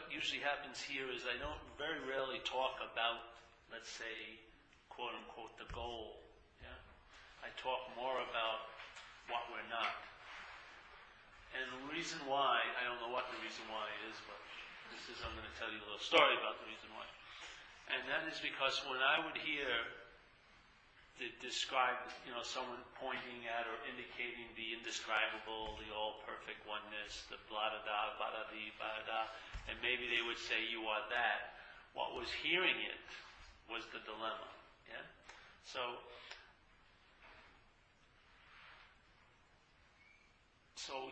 what usually happens here is I don't very rarely talk about, let's say, quote unquote, the goal. Yeah? I talk more about what we're not. And the reason why, I don't know what the reason why is, but I'm going to tell you a little story about the reason why. And that is because when I would hear describe, someone pointing at or indicating the indescribable, the all-perfect oneness, the blah-da-da, ba-da-dee, ba-da-da, and maybe they would say, you are that. What was hearing it was the dilemma. Yeah? So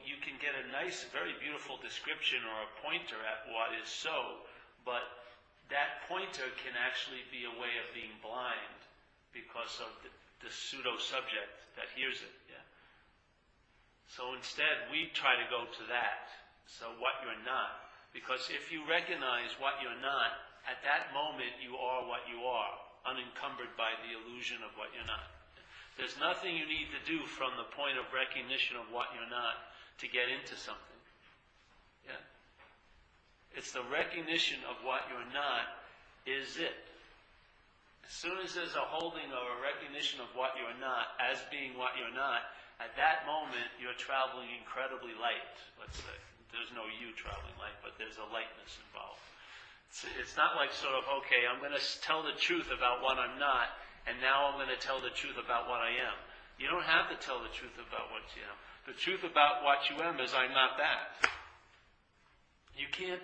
you can get a nice, very beautiful description or a pointer at what is so, but that pointer can actually be a way of being blind because of the pseudo-subject that hears it. Yeah? So instead, we try to go to that. So what you're not. Because if you recognize what you're not, at that moment you are what you are, unencumbered by the illusion of what you're not. There's nothing you need to do from the point of recognition of what you're not to get into something. Yeah? It's the recognition of what you're not is it. As soon as there's a holding or a recognition of what you're not as being what you're not, at that moment you're traveling incredibly light, let's say. There's no you traveling light, but there's a lightness involved. It's not like sort of, okay, I'm going to tell the truth about what I'm not, and now I'm going to tell the truth about what I am. You don't have to tell the truth about what you am. The truth about what you am is I'm not that. You can't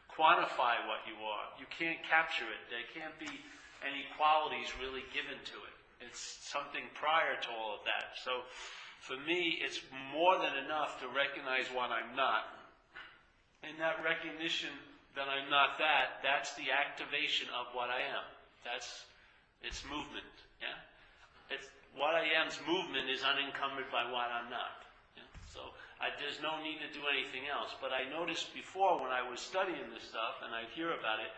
quantify what you are. You can't capture it. There can't be any qualities really given to it. It's something prior to all of that. So for me, it's more than enough to recognize what I'm not. And that recognition that I'm not that, that's the activation of what I am. It's movement. Yeah? What I am's movement is unencumbered by what I'm not. Yeah? So there's no need to do anything else. But I noticed before when I was studying this stuff, and I'd hear about it,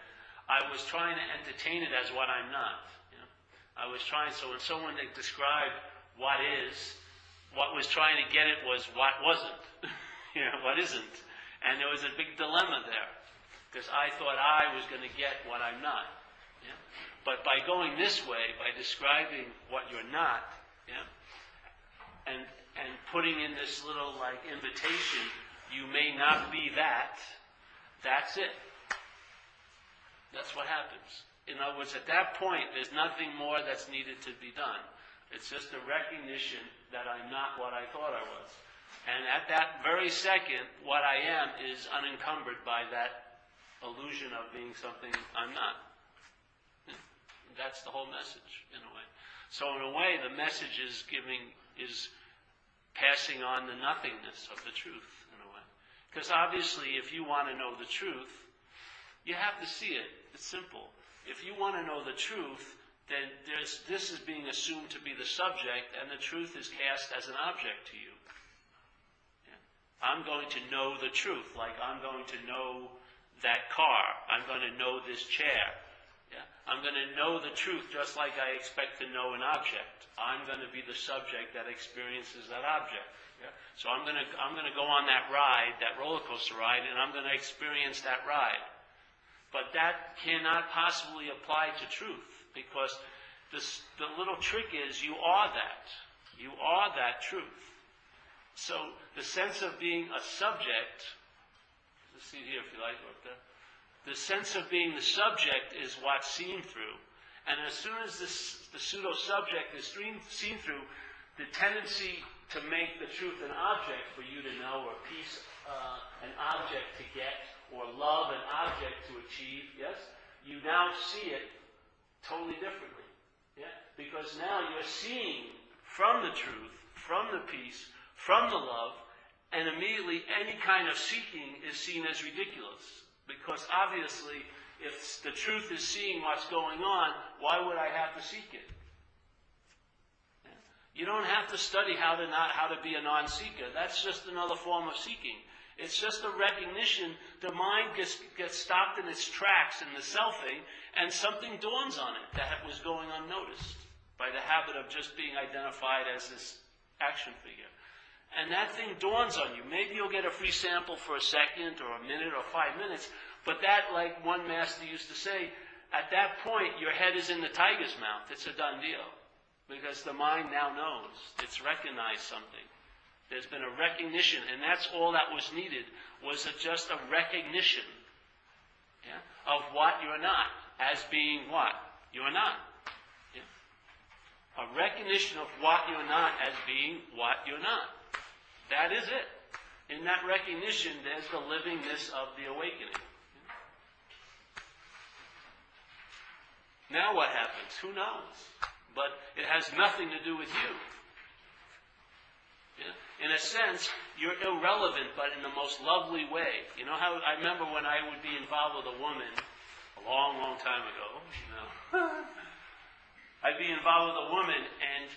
I was trying to entertain it as what I'm not. You know? I was trying, so when someone described what is, what was trying to get it was what wasn't. What isn't. And there was a big dilemma there. Because I thought I was going to get what I'm not. Yeah? But by going this way, by describing what you're not, yeah, and putting in this little invitation, you may not be that, that's it. That's what happens. In other words, at that point, there's nothing more that's needed to be done. It's just a recognition that I'm not what I thought I was. And at that very second, what I am is unencumbered by that illusion of being something I'm not. That's the whole message, in a way. So in a way, the message is passing on the nothingness of the truth, in a way. Because obviously, if you want to know the truth, you have to see it. It's simple. If you want to know the truth, then this is being assumed to be the subject, and the truth is cast as an object to you. Yeah? I'm going to know the truth, like I'm going to know that car. I'm going to know this chair. Yeah? I'm going to know the truth just like I expect to know an object. I'm going to be the subject that experiences that object. Yeah? So I'm going to go on that ride, that roller coaster ride, and I'm going to experience that ride. But that cannot possibly apply to truth, because the little trick is you are that. You are that truth. So the sense of being a subject, let's see here if you like, up there. The sense of being the subject is what's seen through. And as soon as the pseudo-subject is seen through, the tendency to make the truth an object for you to know, or peace an object to get, or love an object to achieve, yes? You now see it totally differently. Yeah? Because now you're seeing from the truth, from the peace, from the love, and immediately any kind of seeking is seen as ridiculous. Because obviously, if the truth is seeing what's going on, why would I have to seek it? Yeah? You don't have to study how to be a non-seeker. That's just another form of seeking. It's just a recognition. The mind gets stopped in its tracks in the selfing, and something dawns on it that was going unnoticed by the habit of just being identified as this action figure. And that thing dawns on you. Maybe you'll get a free sample for a second or a minute or 5 minutes, But that, like one master used to say, at that point, your head is in the tiger's mouth. It's a done deal. Because the mind now knows. It's recognized something. There's been a recognition, and that's all that was needed, was just a recognition, yeah, of what you're not, as being what? You're not. Yeah? A recognition of what you're not as being what you're not. That is it. In that recognition, there's the livingness of the awakening. Now what happens? Who knows? But it has nothing to do with you. Yeah? In a sense, you're irrelevant, but in the most lovely way. You know how I remember when I would be involved with a woman a long, long time ago. You know, I'd be involved with a woman, and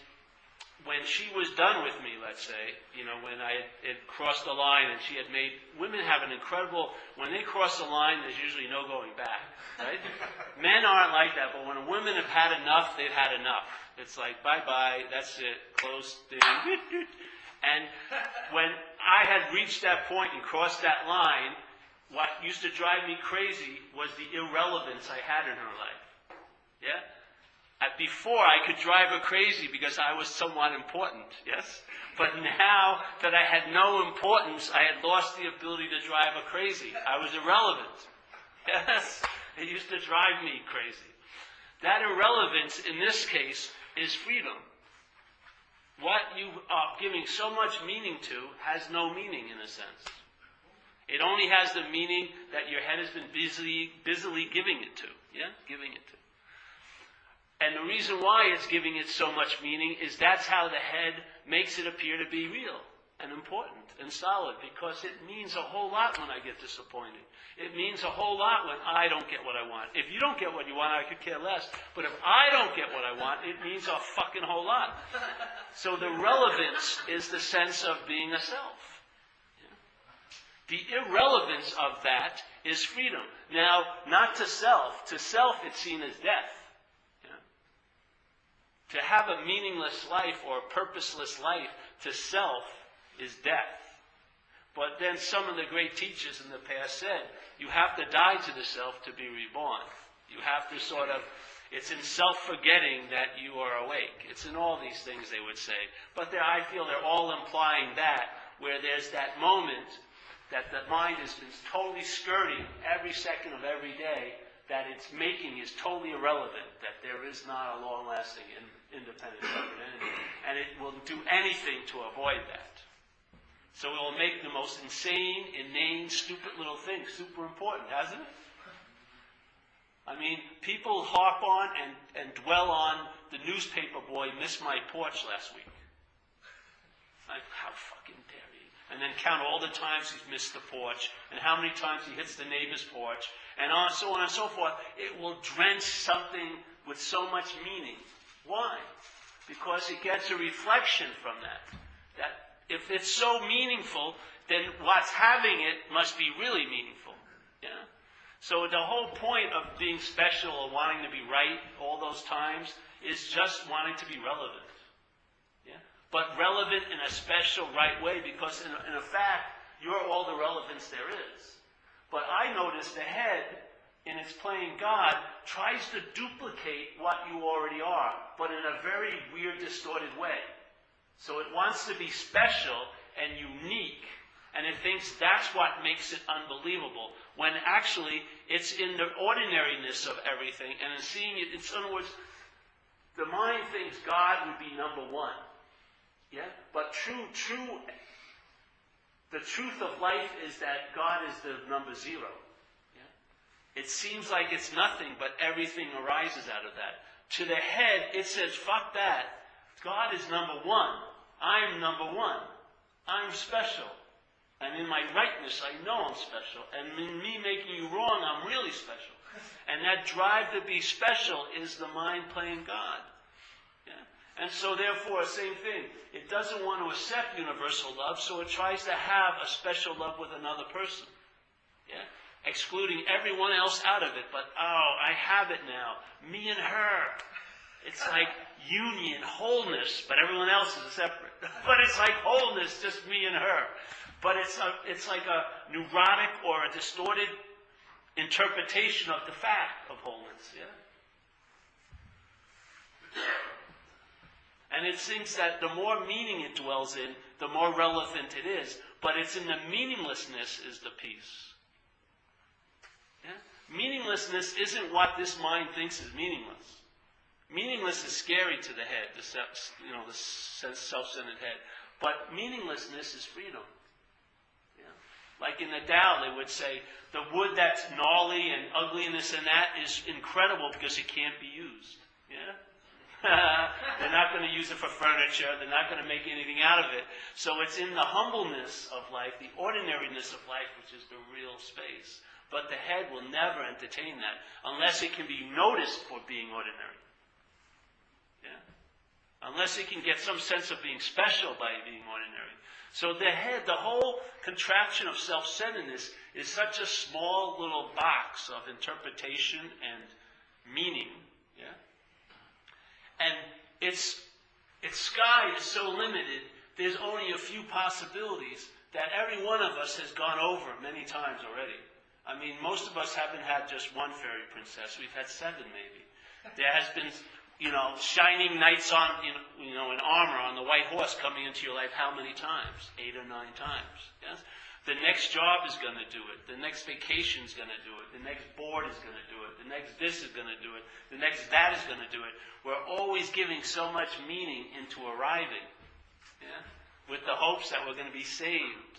when she was done with me, let's say, you know, when I had crossed the line, and she had made, women have an incredible, when they cross the line, there's usually no going back, right? Men aren't like that, but when women have had enough, they've had enough. It's like, bye-bye, that's it, close thing. And when I had reached that point and crossed that line, what used to drive me crazy was the irrelevance I had in her life. Yeah? Before, I could drive her crazy because I was somewhat important, yes? But now that I had no importance, I had lost the ability to drive her crazy. I was irrelevant. Yes? It used to drive me crazy. That irrelevance, in this case, is freedom. What you are giving so much meaning to has no meaning, in a sense. It only has the meaning that your head has been busily giving it to. Yeah? Giving it to. And the reason why it's giving it so much meaning is that's how the head makes it appear to be real and important and solid, because it means a whole lot when I get disappointed. It means a whole lot when I don't get what I want. If you don't get what you want, I could care less. But if I don't get what I want, it means a fucking whole lot. So the relevance is the sense of being a self. Yeah? The irrelevance of that is freedom. Now, not to self. To self, it's seen as death. To have a meaningless life or a purposeless life to self is death. But then some of the great teachers in the past said, you have to die to the self to be reborn. You have to it's in self-forgetting that you are awake. It's in all these things they would say. But I feel they're all implying that, where there's that moment that the mind has been totally skirting every second of every day, that its making is totally irrelevant, that there is not a long-lasting independent separate entity. And it will do anything to avoid that. So it will make the most insane, inane, stupid little thing super important, hasn't it? I mean, people harp on and dwell on the newspaper boy missed my porch last week. Like, how fucking dare he? And then count all the times he's missed the porch, and how many times he hits the neighbor's porch, and so on and so forth. It will drench something with so much meaning. Why? Because it gets a reflection from that. That if it's so meaningful, then what's having it must be really meaningful. Yeah? So the whole point of being special or wanting to be right all those times is just wanting to be relevant. Yeah? But relevant in a special, right way, because in fact, you're all the relevance there is. But I notice the head, in its playing God, tries to duplicate what you already are, but in a very weird, distorted way. So it wants to be special and unique, and it thinks that's what makes it unbelievable, when actually it's in the ordinariness of everything, and in seeing it, in other words, the mind thinks God would be number one. Yeah? But the truth of life is that God is the number zero. It seems like it's nothing, but everything arises out of that. To the head, it says, fuck that. God is number one. I'm number one. I'm special. And in my rightness, I know I'm special. And in me making you wrong, I'm really special. And that drive to be special is the mind playing God. Yeah? And so therefore, same thing. It doesn't want to accept universal love, so it tries to have a special love with another person. Yeah? Excluding everyone else out of it, but I have it now. Me and her. It's like union, wholeness, but everyone else is separate. But it's like wholeness, just me and her. But it's like a neurotic or a distorted interpretation of the fact of wholeness. Yeah? And it thinks that the more meaning it dwells in, the more relevant it is. But it's in the meaninglessness is the peace. Yeah? Meaninglessness isn't what this mind thinks is meaningless. Meaningless is scary to the head, the self-centered head. But meaninglessness is freedom. Yeah? Like in the Tao, they would say, the wood that's gnarly and ugliness and that is incredible because it can't be used. Yeah? They're not going to use it for furniture. They're not going to make anything out of it. So it's in the humbleness of life, the ordinariness of life, which is the real space. But the head will never entertain that unless it can be noticed for being ordinary. Yeah? Unless it can get some sense of being special by being ordinary. So the head, the whole contraction of self-centeredness is such a small little box of interpretation and meaning. Yeah? And its sky is so limited, there's only a few possibilities that every one of us has gone over many times already. I mean, most of us haven't had just one fairy princess. We've had 7 maybe. There has been, shining knights on, in armor on the white horse coming into your life how many times? 8 or 9 times. Yes? The next job is going to do it. The next vacation is going to do it. The next board is going to do it. The next this is going to do it. The next that is going to do it. We're always giving so much meaning into arriving. Yeah? With the hopes that we're going to be saved,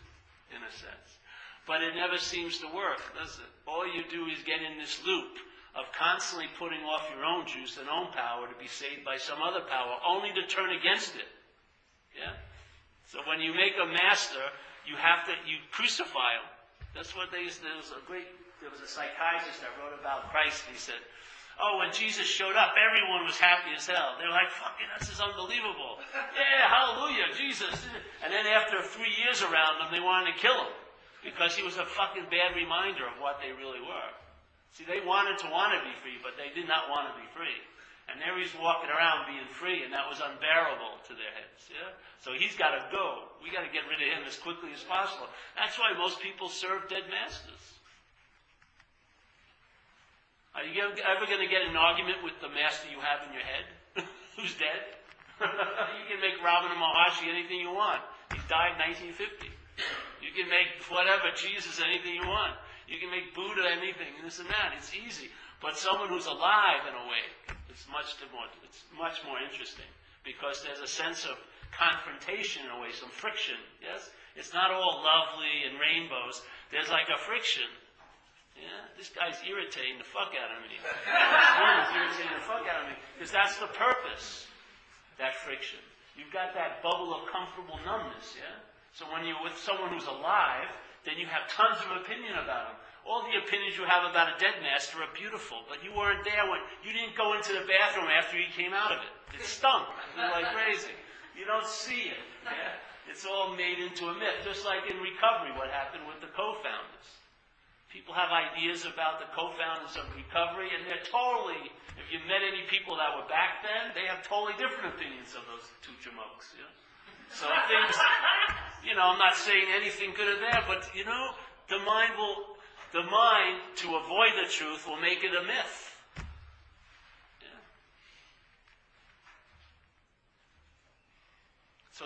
in a sense. But it never seems to work, does it? All you do is get in this loop of constantly putting off your own juice and own power to be saved by some other power, only to turn against it. Yeah? So when you make a master, you crucify him. That's what there was a psychiatrist that wrote about Christ, and he said, when Jesus showed up, everyone was happy as hell. They were like, fucking, this is unbelievable. Yeah, hallelujah, Jesus. And then after 3 years around him, they wanted to kill him, because he was a fucking bad reminder of what they really were. See, they wanted to be free, but they did not want to be free. And there he's walking around being free, and that was unbearable to their heads. Yeah? So he's got to go. We got to get rid of him as quickly as possible. That's why most people serve dead masters. Are you ever going to get in an argument with the master you have in your head, who's dead? You can make Ramana Maharshi anything you want. He died in 1950. You can make whatever, Jesus, anything you want. You can make Buddha anything, this and that. It's easy. But someone who's alive and awake, it's much more interesting, because there's a sense of confrontation in a way, some friction. Yes, it's not all lovely and rainbows. There's like a friction. Yeah, this guy's irritating the fuck out of me. This irritating the fuck out of me, because that's the purpose. That friction. You've got that bubble of comfortable numbness. Yeah. So when you're with someone who's alive, then you have tons of opinion about him. All the opinions you have about a dead master are beautiful, but you weren't there when you didn't go into the bathroom after he came out of it. It stunk. You're like crazy. You don't see it. Yeah? It's all made into a myth. Just like in recovery, what happened with the co-founders. People have ideas about the co-founders of recovery, and they're totally, if you met any people that were back then, they have totally different opinions of those two jamokes. Yeah? So things, I'm not saying anything good of that, but, the mind, to avoid the truth, will make it a myth. Yeah. So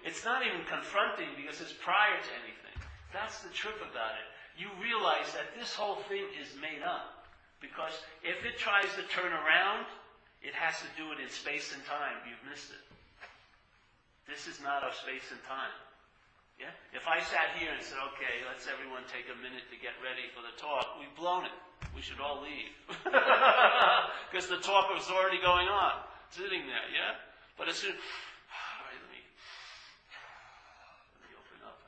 it's not even confronting because it's prior to anything. That's the trip about it. You realize that this whole thing is made up. Because if it tries to turn around, it has to do it in space and time. You've missed it. This is not our space and time. Yeah? If I sat here and said, okay, let's everyone take a minute to get ready for the talk, we've blown it. We should all leave. Because the talk was already going on, sitting there, yeah? But as soon, all right, let me open up.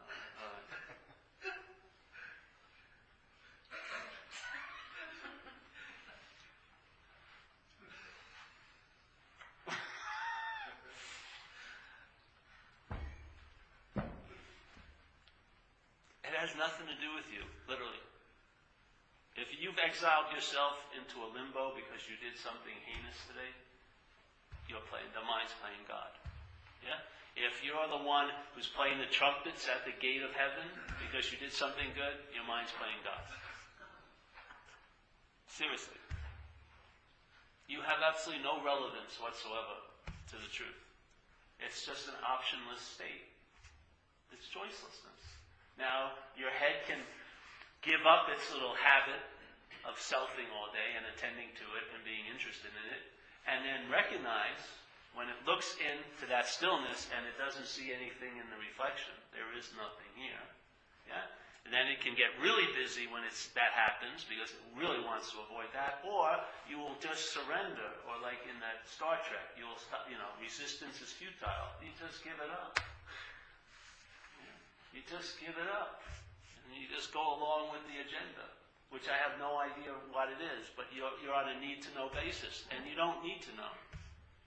It has nothing to do with you, literally. If you've exiled yourself into a limbo because you did something heinous today, the mind's playing God. Yeah? If you're the one who's playing the trumpets at the gate of heaven because you did something good, your mind's playing God. Seriously. You have absolutely no relevance whatsoever to the truth. It's just an optionless state. It's choicelessness. Now, your head can give up its little habit of selfing all day and attending to it and being interested in it, and then recognize when it looks into that stillness and it doesn't see anything in the reflection, there is nothing here. Yeah? And then it can get really busy when that happens because it really wants to avoid that, or you will just surrender, or like in that Star Trek, you'll stop, resistance is futile. You just give it up. You just give it up. And you just go along with the agenda, which I have no idea what it is, but you're on a need-to-know basis, and you don't need to know.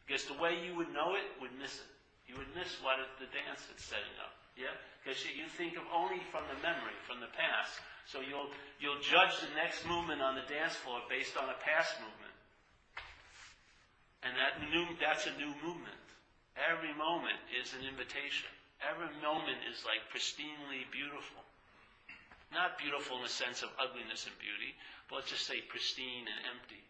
Because the way you would know it would miss it. You would miss what the dance it's setting up. Yeah? Because you think of only from the memory, from the past. So you'll judge the next movement on the dance floor based on a past movement. And that's a new movement. Every moment is an invitation. Every moment is like pristinely beautiful. Not beautiful in the sense of ugliness and beauty, but let's just say pristine and empty.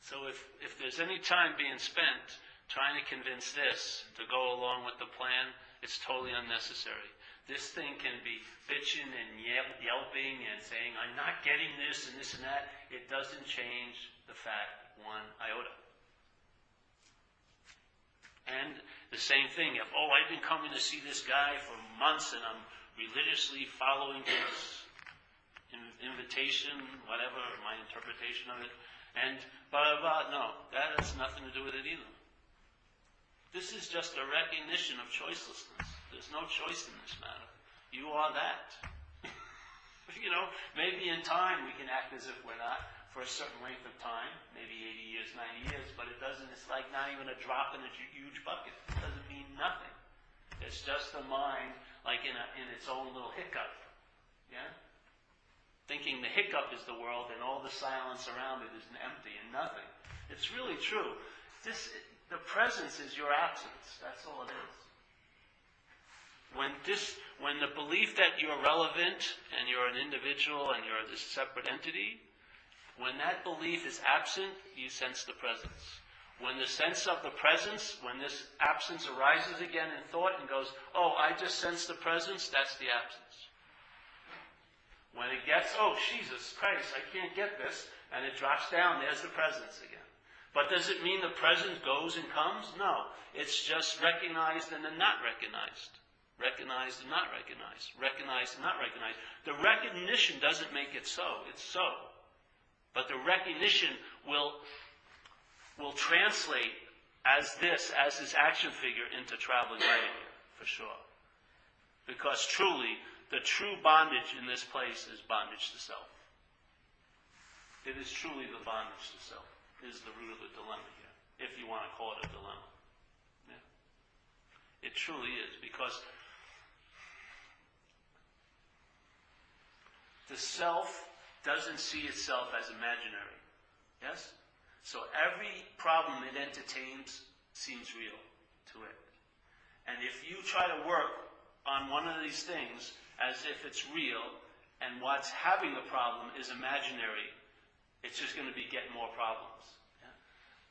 So if there's any time being spent trying to convince this to go along with the plan, it's totally unnecessary. This thing can be bitching and yelping and saying, I'm not getting this and that. It doesn't change the fact one iota. And the same thing, I've been coming to see this guy for months and I'm religiously following his invitation, whatever, my interpretation of it, and blah, blah, blah. No, that has nothing to do with it either. This is just a recognition of choicelessness. There's no choice in this matter. You are that. Maybe in time we can act as if we're not for a certain length of time, maybe 80 years, 90 years, but it's like not even a drop in a huge bucket. It doesn't mean nothing. It's just the mind, like in its own little hiccup. Yeah? Thinking the hiccup is the world and all the silence around it is empty and nothing. It's really true. The presence is your absence. That's all it is. When the belief that you're relevant and you're an individual and you're this separate entity, when that belief is absent, you sense the presence. When the sense of the presence, when this absence arises again in thought and goes, I just sense the presence, that's the absence. When it gets, Jesus Christ, I can't get this, and it drops down, there's the presence again. But does it mean the presence goes and comes? No. It's just recognized and then not recognized. Recognized and not recognized. Recognized and not recognized. The recognition doesn't make it so. It's so. But the recognition will translate as this action figure into traveling right here, for sure. Because truly, the true bondage in this place is bondage to self. It is truly the bondage to self. Is the root of the dilemma here, if you want to call it a dilemma. Yeah. It truly is, because the self doesn't see itself as imaginary. Yes? So every problem it entertains seems real to it. And if you try to work on one of these things as if it's real, and what's having the problem is imaginary, it's just going to be getting more problems. Yeah?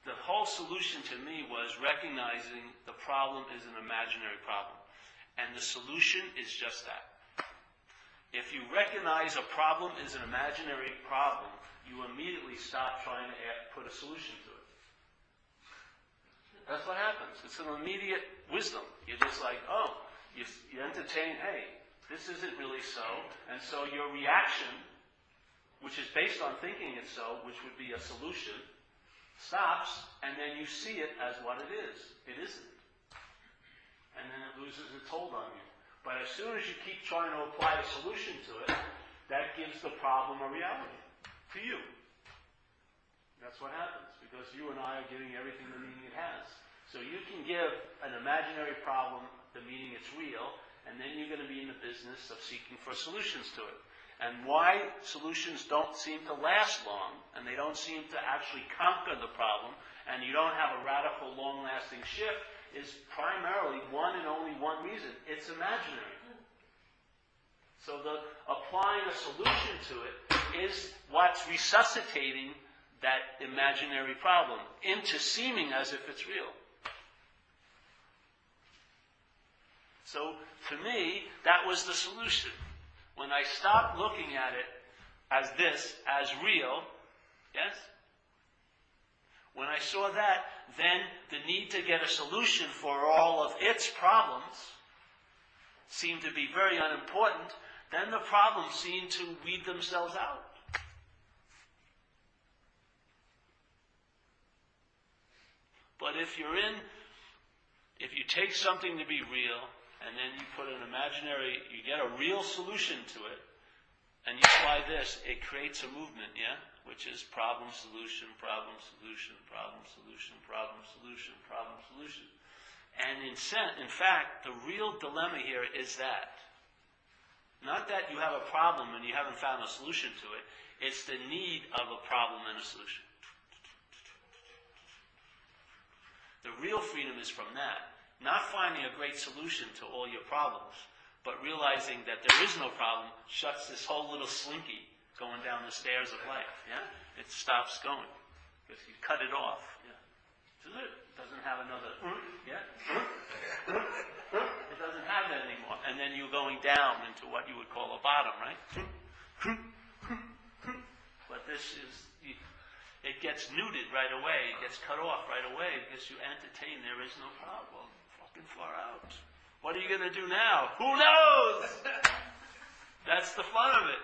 The whole solution to me was recognizing the problem is an imaginary problem. And the solution is just that. If you recognize a problem is an imaginary problem, you immediately stop trying to put a solution to it. That's what happens. It's an immediate wisdom. You're just like, you entertain, hey, this isn't really so. And so your reaction, which is based on thinking it's so, which would be a solution, stops, and then you see it as what it is. It isn't. And then it loses its hold on you. But as soon as you keep trying to apply a solution to it, that gives the problem a reality to you. That's what happens, because you and I are giving everything the meaning it has. So you can give an imaginary problem the meaning it's real, and then you're going to be in the business of seeking for solutions to it. And why solutions don't seem to last long, and they don't seem to actually conquer the problem, and you don't have a radical, long-lasting shift, is primarily one and only one reason. It's imaginary. So the applying a solution to it is what's resuscitating that imaginary problem into seeming as if it's real. So, to me, that was the solution. When I stopped looking at it as this, as real, yes? When I saw that, then the need to get a solution for all of its problems seemed to be very unimportant. Then the problems seemed to weed themselves out. But if you take something to be real, and then you put an imaginary, you get a real solution to it, and you apply this, it creates a movement, yeah? Which is problem, solution, problem, solution, problem, solution, problem, solution, problem, solution. And in fact, the real dilemma here is that. Not that you have a problem and you haven't found a solution to it, it's the need of a problem and a solution. The real freedom is from that. Not finding a great solution to all your problems, but realizing that there is no problem shuts this whole little slinky going down the stairs of life, yeah? It stops going, because you cut it off, yeah? It doesn't have another, yeah? It doesn't have that anymore. And then you're going down into what you would call a bottom, right? But this is, it gets nuded right away, it gets cut off right away, because you entertain there is no problem. Far out. What are you going to do now? Who knows? That's the fun of it.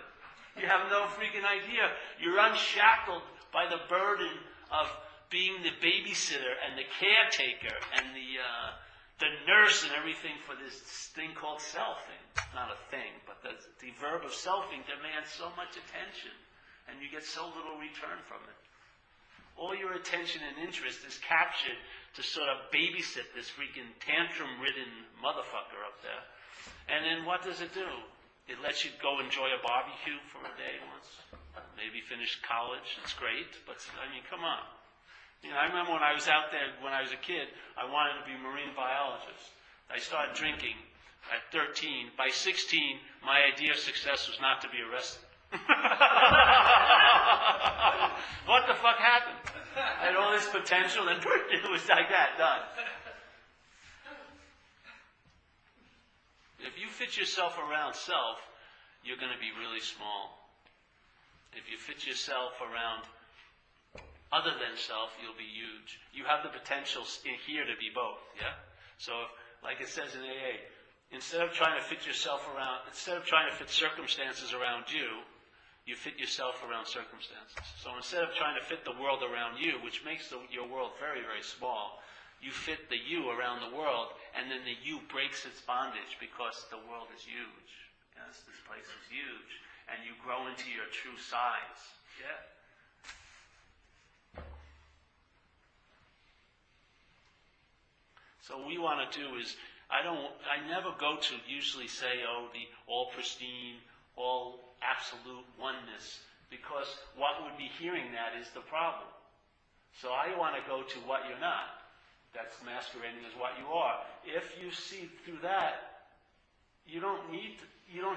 You have no freaking idea. You're unshackled by the burden of being the babysitter and the caretaker and the nurse and everything for this thing called selfing. Not a thing, but the verb of selfing demands so much attention, and you get so little return from it. All your attention and interest is captured to sort of babysit this freaking tantrum-ridden motherfucker up there. And then what does it do? It lets you go enjoy a barbecue for a day once. Maybe finish college. It's great. But, I mean, come on. You know, I remember when I was out there, when I was a kid, I wanted to be a marine biologist. I started drinking at 13. By 16, my idea of success was not to be arrested. What the fuck happened? I had all this potential and it was like that, done. If you fit yourself around self, you're going to be really small. If you fit yourself around other than self, you'll be huge. You have the potential in here to be both, yeah? So, like it says in AA, instead of trying to fit circumstances around you, you fit yourself around circumstances. So instead of trying to fit the world around you, which makes your world very, very small, you fit the you around the world, and then the you breaks its bondage because the world is huge. Yes, this place is huge. And you grow into your true size. Yeah? So what we want to do is, I never go to usually say, the all pristine, all absolute oneness, because what would be hearing that is the problem. So I want to go to what you're not. That's masquerading as what you are. If you see through that, you don't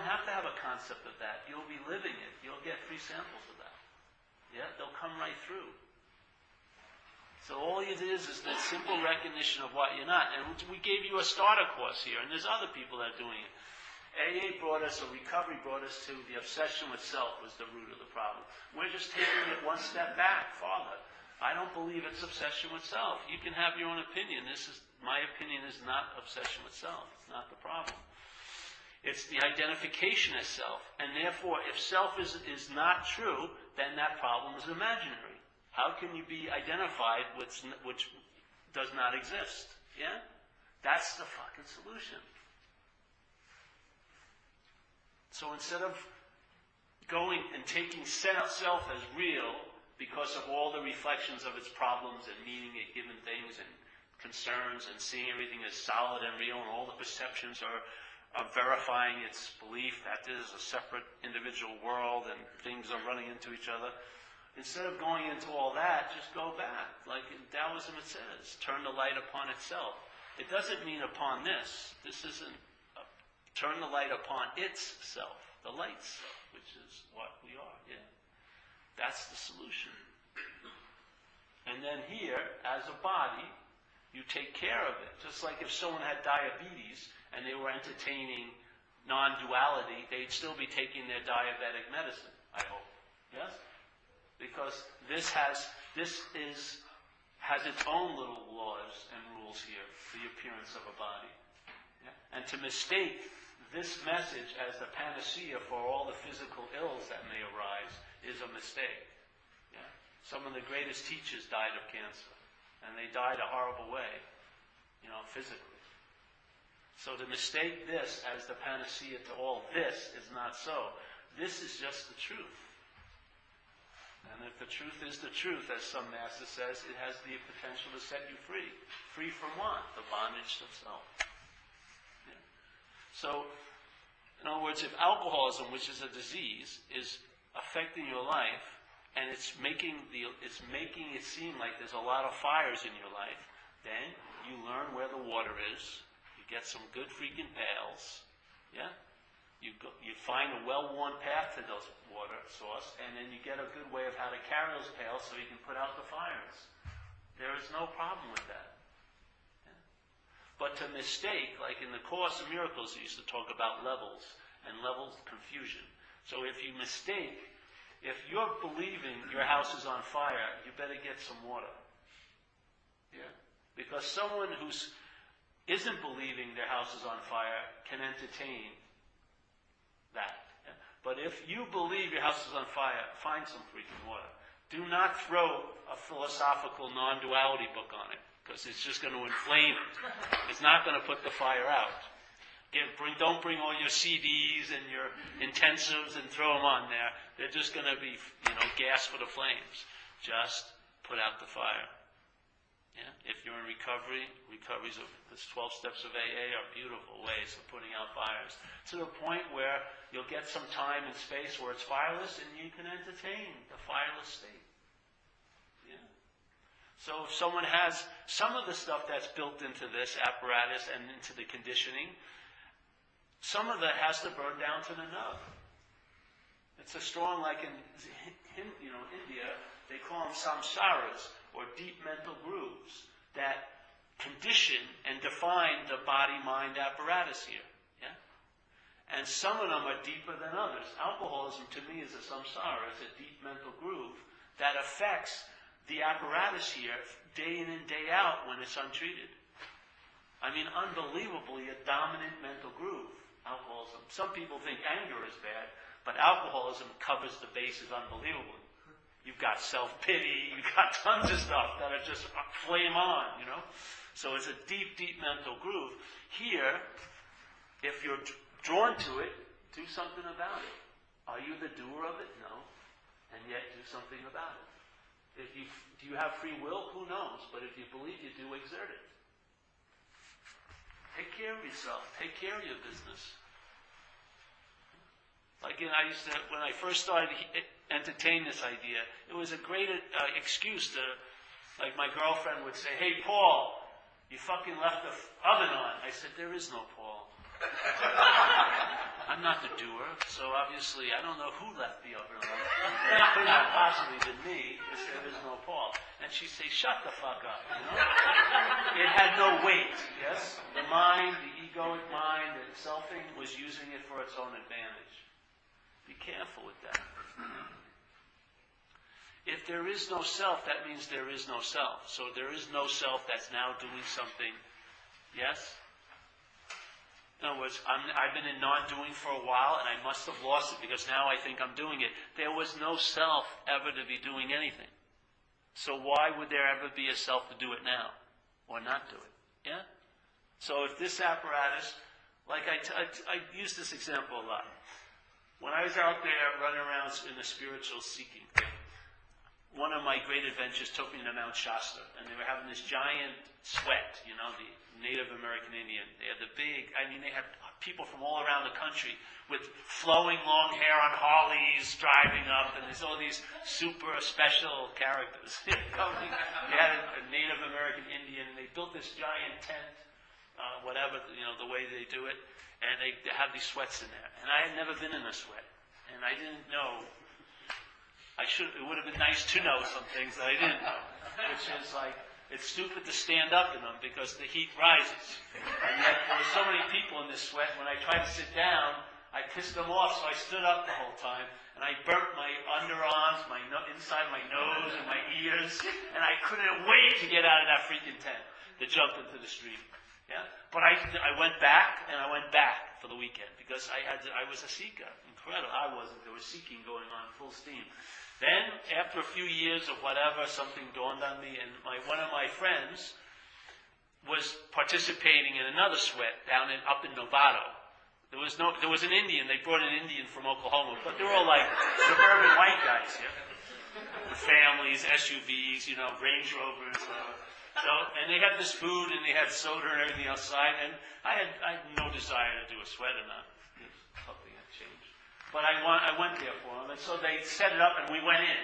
have to have a concept of that. You'll be living it. You'll get free samples of that. Yeah, they'll come right through. So all it is that simple recognition of what you're not. And we gave you a starter course here, and there's other people that are doing it. AA brought us, or recovery brought us to the obsession with self was the root of the problem. We're just taking it one step back, farther. I don't believe it's obsession with self. You can have your own opinion. My opinion is not obsession with self. It's not the problem. It's the identification as self. And therefore, if self is not true, then that problem is imaginary. How can you be identified with which does not exist? Yeah? That's the fucking solution. So instead of going and taking self as real because of all the reflections of its problems and meaning it given things and concerns and seeing everything as solid and real and all the perceptions are verifying its belief that this is a separate individual world and things are running into each other. Instead of going into all that, just go back. Like in Taoism it says, turn the light upon itself. It doesn't mean upon this. This isn't turn the light upon its self. the light self, which is what we are. Yeah, that's the solution. And then here, as a body, you take care of it. Just like if someone had diabetes and they were entertaining non-duality, they'd still be taking their diabetic medicine, I hope. Yes? Because this has its own little laws and rules here, the appearance of a body. Yeah? And to mistake this message as the panacea for all the physical ills that may arise is a mistake. Yeah? Some of the greatest teachers died of cancer, and they died a horrible way, physically. So to mistake this as the panacea to all this is not so. This is just the truth. And if the truth is the truth, as some master says, it has the potential to set you free. Free from what? The bondage of self. Yeah. So, in other words, if alcoholism, which is a disease, is affecting your life, and it's making it seem like there's a lot of fires in your life, then you learn where the water is. You get some good freaking pails. Yeah? You find a well-worn path to those water source, and then you get a good way of how to carry those pails so you can put out the fires. There is no problem with that. Yeah? But to mistake, like in the Course in Miracles, they used to talk about levels, and levels confusion. So if you mistake, if you're believing your house is on fire, you better get some water. Yeah? Because someone who isn't believing their house is on fire can entertain that. Yeah? But if you believe your house is on fire, find some freaking water. Do not throw a philosophical non-duality book on it, because it's just going to inflame it. It's not going to put the fire out. Don't bring all your CDs and your intensives and throw them on there. They're just going to be, gas for the flames. Just put out the fire. Yeah? If you're in recoveries of this 12 steps of AA are beautiful ways of putting out fires. To the point where you'll get some time and space where it's fireless and you can entertain the fireless state. Yeah? So if someone has some of the stuff that's built into this apparatus and into the conditioning, some of that has to burn down to the nub. It's a strong, like in India, they call them samsaras, or deep mental grooves, that condition and define the body-mind apparatus here. Yeah? And some of them are deeper than others. Alcoholism, to me, is a samsara. It's a deep mental groove that affects the apparatus here day in and day out when it's untreated. I mean, unbelievably, a dominant mental groove, alcoholism. Some people think anger is bad, but alcoholism covers the bases unbelievably. You've got self-pity, you've got tons of stuff that are just flame on, So it's a deep, deep mental groove. Here, if you're drawn to it, do something about it. Are you the doer of it? No. And yet do something about it. Do you have free will? Who knows? But if you believe you do, exert it. Take care of yourself. Take care of your business. Like when I first started entertain this idea, it was a great excuse to, like my girlfriend would say, "Hey, Paul, you fucking left the oven on." I said, "There is no Paul. I'm not the doer, so obviously I don't know who left the oven on. It could not possibly been me, because there is no Paul." And she'd say, "Shut the fuck up." It had no weight, yes? The mind, the egoic mind, the selfing was using it for its own advantage. Be careful with that. If there is no self, that means there is no self. So there is no self that's now doing something. Yes? In other words, I've been in non-doing for a while, and I must have lost it because now I think I'm doing it. There was no self ever to be doing anything. So why would there ever be a self to do it now? Or not do it? Yeah? So if this apparatus, like I use this example a lot. When I was out there running around in the spiritual seeking thing, one of my great adventures took me to Mount Shasta, and they were having this giant sweat, the Native American Indian. They had they had people from all around the country with flowing long hair on Harleys driving up, and there's all these super special characters coming. They had a Native American Indian, and they built this giant tent, whatever, the way they do it, and they have these sweats in there. And I had never been in a sweat, and I didn't know. It would have been nice to know some things that I didn't know, which is like, it's stupid to stand up in them because the heat rises. And yet there were so many people in this sweat, when I tried to sit down, I pissed them off, so I stood up the whole time, and I burnt my underarms, inside my nose and my ears, and I couldn't wait to get out of that freaking tent to jump into the stream. Yeah, but I went back, and I went back for the weekend because I was a seeker. Incredible, I wasn't. There was seeking going on full steam. Then, after a few years of whatever, something dawned on me, and one of my friends was participating in another sweat up in Novato. There was an Indian. They brought an Indian from Oklahoma, but they were all like suburban white guys, with families, SUVs, Range Rovers. And they had this food, and they had soda and everything outside, and I had no desire to do a sweat or not. Something had changed. But I went there for them, and so they set it up, and we went in.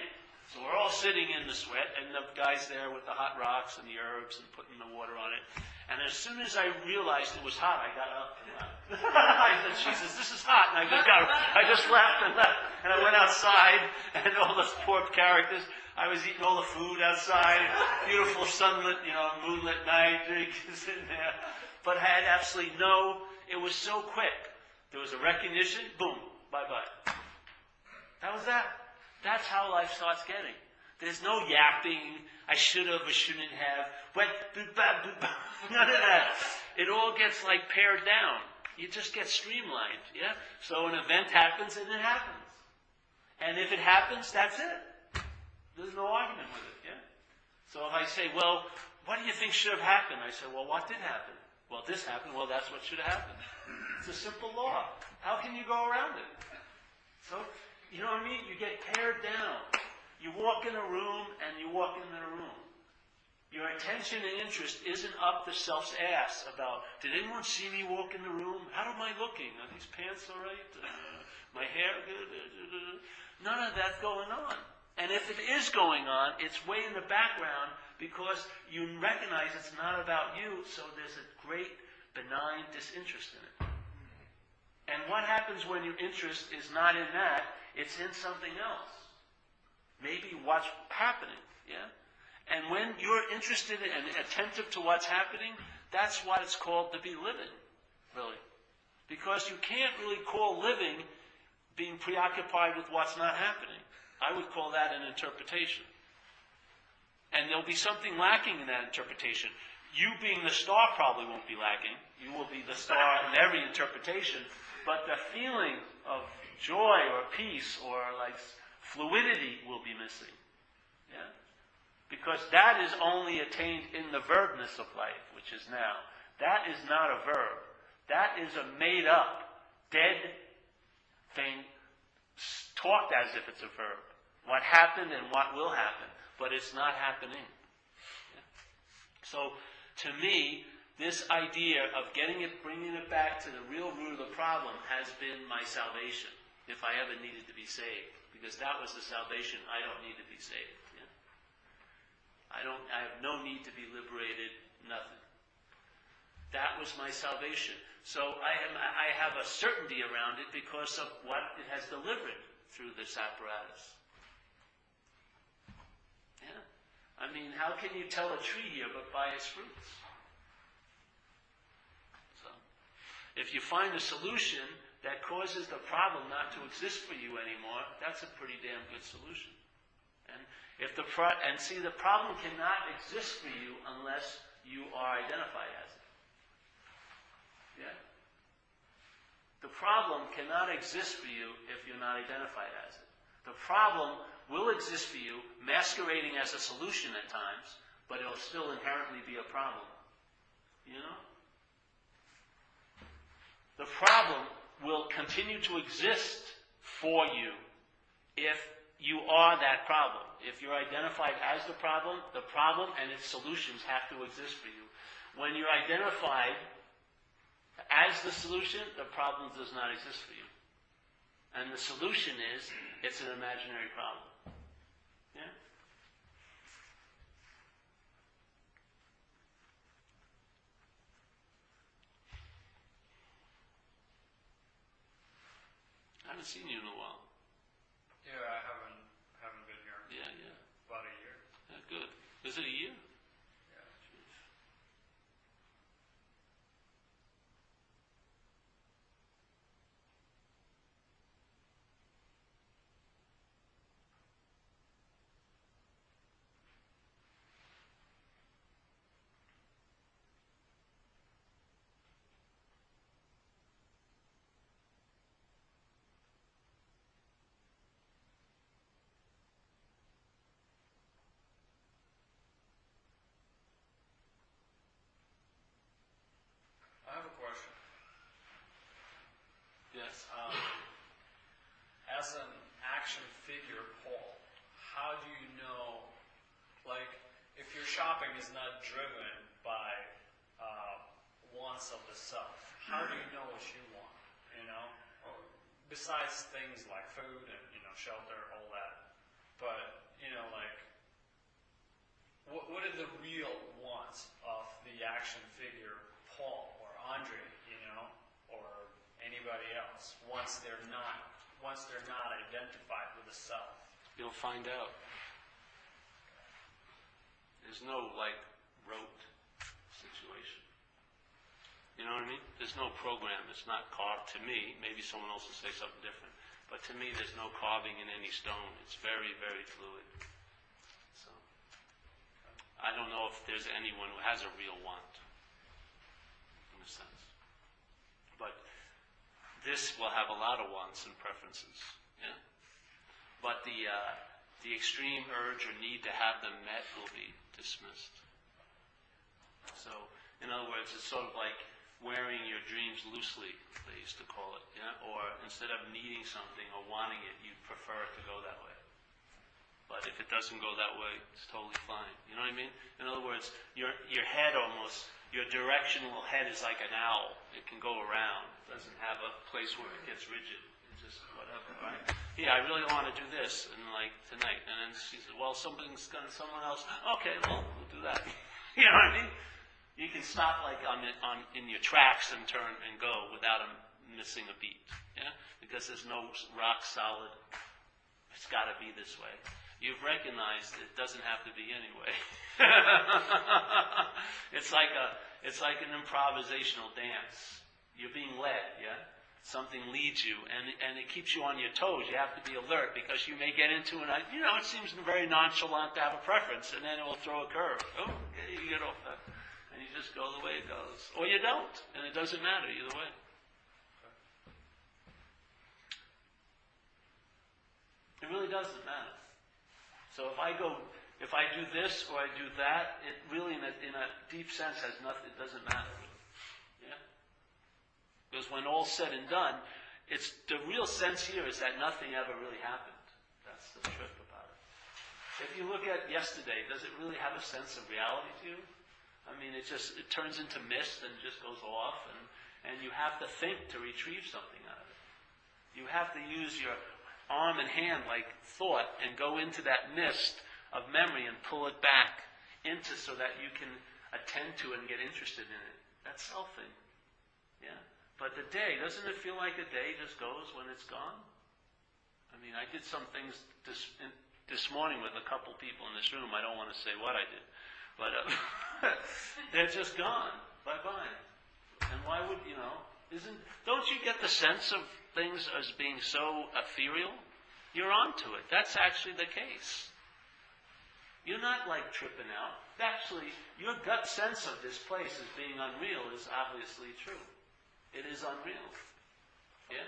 So we're all sitting in the sweat, and the guy's there with the hot rocks and the herbs and putting the water on it. And as soon as I realized it was hot, I got up and left. I said, Jesus, this is hot. And I just left. And I went outside, and all those poor characters, I was eating all the food outside, beautiful sunlit, moonlit night, drinking in there. But I had absolutely it was so quick. There was a recognition, boom, bye-bye. That was that. That's how life starts getting. There's no yapping, I should have or shouldn't have. None of that. It all gets pared down. You just get streamlined, yeah? So an event happens and it happens. And if it happens, that's it. There's no argument with it, yeah? So if I say, well, what do you think should have happened? I say, well, what did happen? Well, this happened. Well, that's what should have happened. It's a simple law. How can you go around it? So, you know what I mean? You get pared down. You walk in a room and you walk in the room. Your attention and interest isn't up the self's ass about, did anyone see me walk in the room? How am I looking? Are these pants all right? My hair good? None of that going on. And if it is going on, it's way in the background because you recognize it's not about you, so there's a great benign disinterest in it. And what happens when your interest is not in that, it's in something else. Maybe what's happening, yeah? And when you're interested and attentive to what's happening, that's what it's called to be living, really. Because you can't really call living being preoccupied with what's not happening. I would call that an interpretation. And there'll be something lacking in that interpretation. You being the star probably won't be lacking. You will be the star in every interpretation. But the feeling of joy or peace or fluidity will be missing. Yeah? Because that is only attained in the verbness of life, which is now. That is not a verb. That is a made-up, dead thing, talked as if it's a verb. What happened and what will happen, but it's not happening. Yeah? So, to me, this idea of bringing it back to the real root of the problem has been my salvation, if I ever needed to be saved. Because that was the salvation. I don't need to be saved. Yeah? I have no need to be liberated, nothing. That was my salvation. So I have a certainty around it because of what it has delivered through this apparatus. Yeah? I mean, how can you tell a tree here but by its fruits? So, if you find a solution that causes the problem not to exist for you anymore, that's a pretty damn good solution. And the problem cannot exist for you unless you are identified as it. Yeah? The problem cannot exist for you if you're not identified as it. The problem will exist for you, masquerading as a solution at times, but it'll still inherently be a problem. You know? The problem will continue to exist for you if you are that problem. If you're identified as the problem and its solutions have to exist for you. When you're identified as the solution, the problem does not exist for you. And the solution is, it's an imaginary problem. Yeah? haven't seen you in a while. Yeah, I haven't been here. Yeah. About a year. Yeah, good. Is it a year? Yeah. Jeez. I have a question. Yes. As an action figure, Paul, how do you know, like, if your shopping is not driven by wants of the self, how do you know what you want, you know? Or besides things like food and, shelter, all that. But, like, what are the real wants of the action figure, Paul or Andre, or anybody else, once they're not identified with the self? You'll find out. There's no, rote situation. You know what I mean? There's no program. It's not carved to me. Maybe someone else will say something different. But to me, there's no carving in any stone. It's very, very fluid. So, I don't know if there's anyone who has a real want, in a sense. But this will have a lot of wants and preferences. Yeah? But the extreme urge or need to have them met will be dismissed. So, in other words, it's sort of like wearing your dreams loosely, they used to call it, yeah? Or instead of needing something or wanting it, you prefer it to go that way. But if it doesn't go that way, it's totally fine. You know what I mean? In other words, your head almost, your directional head is like an owl. It can go around. It doesn't have a place where it gets rigid. It's just whatever, right? Yeah, I really want to do this, and tonight. And then she says, well, something's done someone else. Okay, well, we'll do that. You know what I mean? You can stop in your tracks and turn and go without missing a beat. Yeah? Because there's no rock solid, it's got to be this way. You've recognized it doesn't have to be anyway. It's like an improvisational dance. You're being led, yeah? Something leads you, and it keeps you on your toes. You have to be alert because you may get into it seems very nonchalant to have a preference, and then it will throw a curve. Oh, okay, you get off that. And you just go the way it goes. Or you don't, and it doesn't matter either way. It really doesn't matter. So if I do this or I do that, it really, in a deep sense, has nothing. It doesn't matter. Yeah. Because when all's said and done, the real sense here is that nothing ever really happened. That's the trip about it. If you look at yesterday, does it really have a sense of reality to you? I mean, it turns into mist and just goes off, and you have to think to retrieve something out of it. You have to use your arm and hand like thought and go into that mist of memory and pull it back so that you can attend to it and get interested in it. That's selfing. Yeah. But the day, doesn't it feel like a day just goes when it's gone? I mean, I did some things this morning with a couple people in this room. I don't want to say what I did. But they're just gone. Bye-bye. And why would, don't you get the sense of things as being so ethereal? You're onto it. That's actually the case. You're not tripping out. Actually, your gut sense of this place as being unreal is obviously true. It is unreal. Yeah?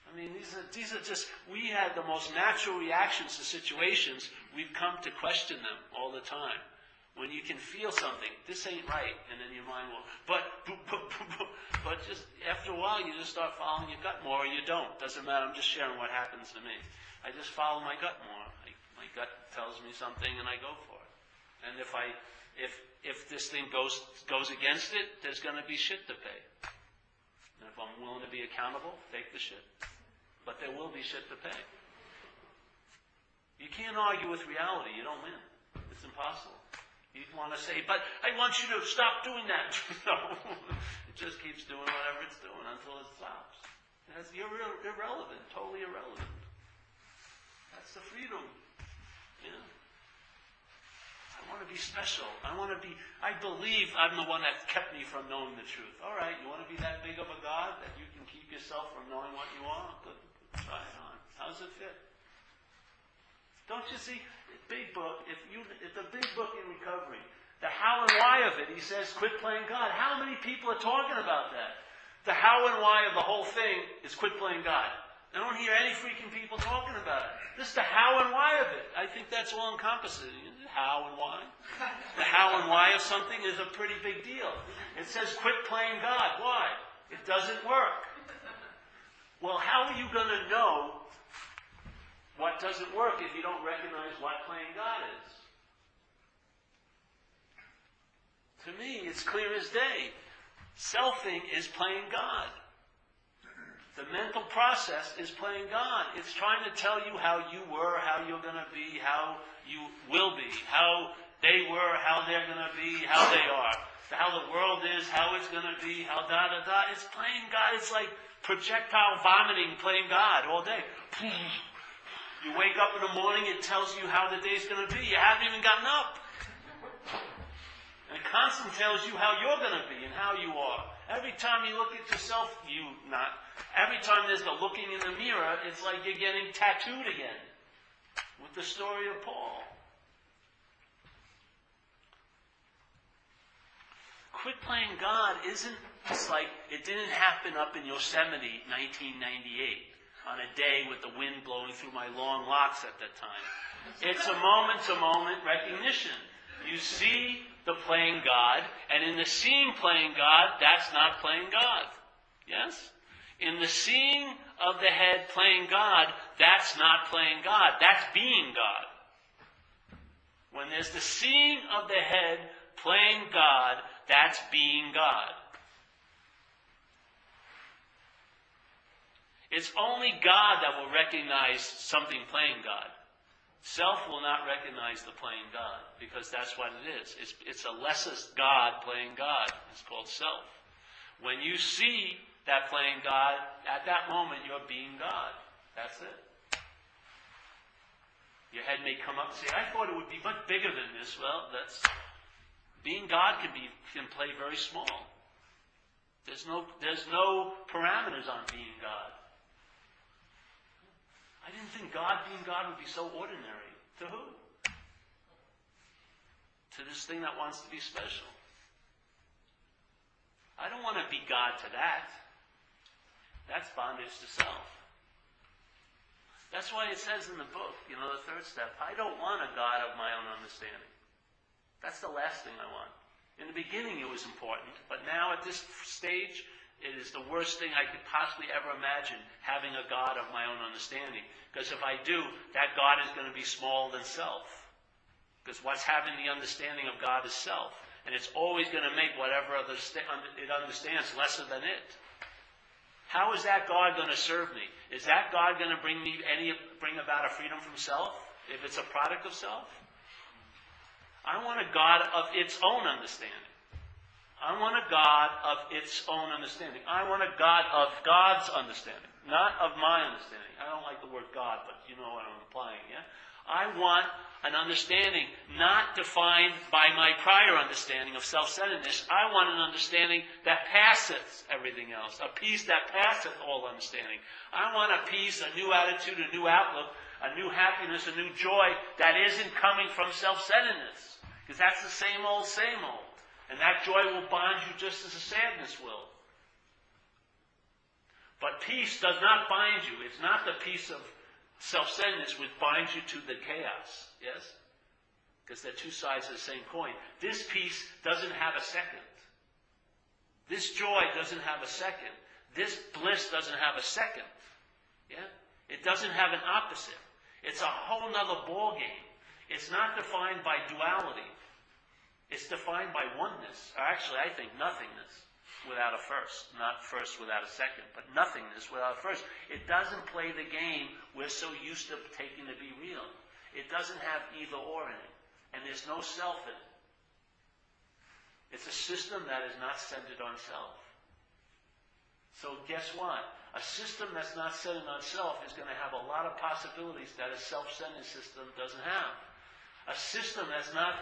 I mean, these are just, we had the most natural reactions to situations. We've come to question them all the time. When you can feel something, this ain't right, and then your mind will, but just after a while, you just start following your gut more, or you don't. Doesn't matter. I'm just sharing what happens to me. I just follow my gut more. My gut tells me something, and I go for it. And if this thing goes against it, there's going to be shit to pay. And if I'm willing to be accountable, take the shit. But there will be shit to pay. You can't argue with reality. You don't win. It's impossible. You want to say, but I want you to stop doing that. No. It just keeps doing whatever it's doing until it stops. That's irrelevant, totally irrelevant. That's the freedom. Yeah. I want to be special. I believe I'm the one that kept me from knowing the truth. All right, you want to be that big of a God that you can keep yourself from knowing what you are? Good. Try it on. How does it fit? Don't you see? Big book. If the big book in recovery, the how and why of it, he says, quit playing God. How many people are talking about that? The how and why of the whole thing is quit playing God. I don't hear any freaking people talking about it. This is the how and why of it. I think that's all encompassing. How and why. The how and why of something is a pretty big deal. It says quit playing God. Why? It doesn't work. Well, how are you going to know what doesn't work if you don't recognize what playing God is? To me, it's clear as day. Selfing is playing God. The mental process is playing God. It's trying to tell you how you were, how you're going to be, how you will be, how they were, how they're going to be, how they are, how the world is, how it's going to be, how da-da-da. It's playing God. It's like projectile vomiting playing God all day. You wake up in the morning, it tells you how the day's going to be. You haven't even gotten up. And it constantly tells you how you're going to be and how you are. Every time you look at yourself, every time there's the looking in the mirror, it's like you're getting tattooed again with the story of Paul. Quit playing God isn't just like it didn't happen up in Yosemite 1998 on a day with the wind blowing through my long locks at that time. It's a moment-to-moment recognition. You see the playing God, and in the seeing playing God, that's not playing God. Yes? In the seeing of the head playing God, that's not playing God. That's being God. When there's the seeing of the head playing God, that's being God. It's only God that will recognize something playing God. Self will not recognize the playing God, because that's what it is. It's a lesser God playing God. It's called self. When you see that playing God, at that moment you're being God. That's it. Your head may come up and say, I thought it would be much bigger than this. Well, that's being God can play very small. There's no parameters on being God. I didn't think being God would be so ordinary. To who? To this thing that wants to be special. I don't want to be God to that. That's bondage to self. That's why it says in the book, the third step, I don't want a God of my own understanding. That's the last thing I want. In the beginning it was important, but now at this stage, it is the worst thing I could possibly ever imagine, having a God of my own understanding. Because if I do, that God is going to be smaller than self. Because what's having the understanding of God is self. And it's always going to make whatever it understands lesser than it. How is that God going to serve me? Is that God going to bring about a freedom from self, if it's a product of self? I want a God of its own understanding. I want a God of its own understanding. I want a God of God's understanding, not of my understanding. I don't like the word God, but you know what I'm implying, yeah? I want an understanding not defined by my prior understanding of self-centeredness. I want an understanding that passeth everything else, a peace that passeth all understanding. I want a peace, a new attitude, a new outlook, a new happiness, a new joy that isn't coming from self-centeredness. Because that's the same old, same old. And that joy will bond you just as the sadness will. But peace does not bind you. It's not the peace of self-centeredness which binds you to the chaos. Yes? Because they're two sides of the same coin. This peace doesn't have a second. This joy doesn't have a second. This bliss doesn't have a second. Yeah? It doesn't have an opposite. It's a whole nother ballgame. It's not defined by duality. It's defined by oneness. Or actually, I think nothingness without a first. Not first without a second, but nothingness without a first. It doesn't play the game we're so used to taking to be real. It doesn't have either or in it. And there's no self in it. It's a system that is not centered on self. So guess what? A system that's not centered on self is going to have a lot of possibilities that a self-centered system doesn't have. A system that's not